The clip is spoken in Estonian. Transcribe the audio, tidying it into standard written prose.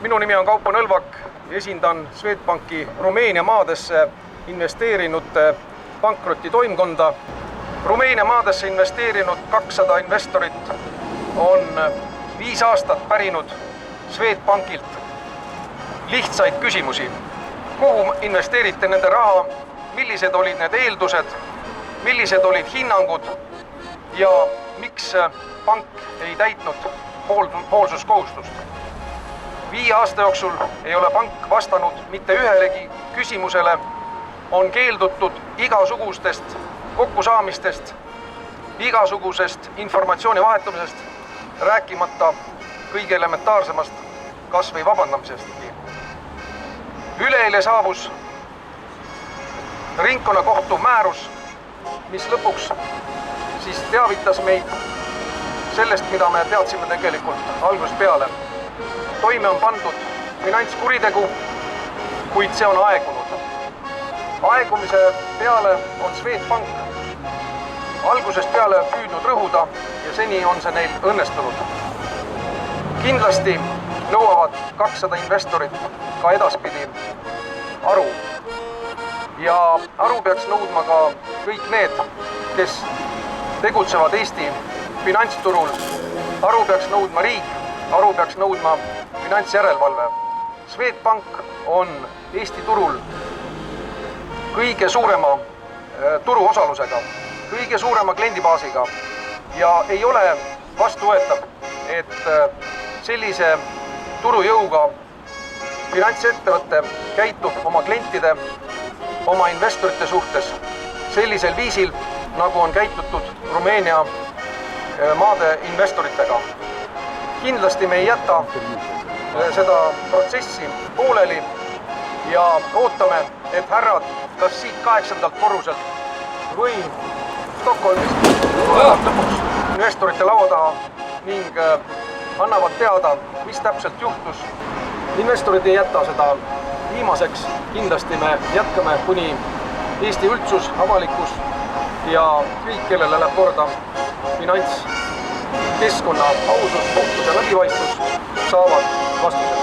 Minu nimi on Kaupo Nõlvak, esindan Swedbanki Rumeenia maadesse investeerinute pankrotti toimkonda. Rumeenia maadesse investeerinud 200 investorit on 5 aastat pärinud Swedbankilt lihtsaid küsimusi. Kuhu investeerite nende raha, millised olid need eeldused, millised olid hinnangud ja miks pank ei täitnud hoolsuskohustust. 5 aasta jooksul ei ole pank vastanud mitte ühelegi küsimusele, on keeldutud igasugustest kokkusaamistest, igasugusest informatsiooni vahetamisest, rääkimata kõige elementaarsemast kas või vabandamisestki. Üleeile saabus ringkonnakohtu määrus, mis lõpuks siis teavitas meid sellest, mida me teadsime tegelikult algusest peale. Toime on pandud finantskuritegu, kuid see on aegunud. Aegumise peale on Swedbank algusest peale püüdnud rõhuda ja seni on see neil õnnestunud. Kindlasti nõuavad 200 investorit ka edaspidi aru. Ja aru peaks nõudma ka kõik need, kes tegutsevad Eesti finantsturul. Aru peaks nõudma riik, aru peaks nõudma finantsjärelevalve. Swedbank on Eesti turul kõige suurema turuosalusega, kõige suurema kliendibaasiga ja ei ole vastuvõetav, et sellise turujõuga finantsettevõte käitub oma klientide, oma investorite suhtes sellisel viisil, nagu on käitutud Rumeenia maade investoritega. Kindlasti me ei jäta seda protsessi pooleli ja ootame, et härrad kas siit 8. korruselt või Stockholmist lõpuks investorite laua taha ning annavad teada, mis täpselt juhtus. Investorid ei jäta seda viimaseks. Kindlasti me jätkame, kuni Eesti üldsus, avalikkus ja kõik, kellele läheb korda finantskeskkonna ausus, puhtus ja läbipaistvus, saavad vastuse.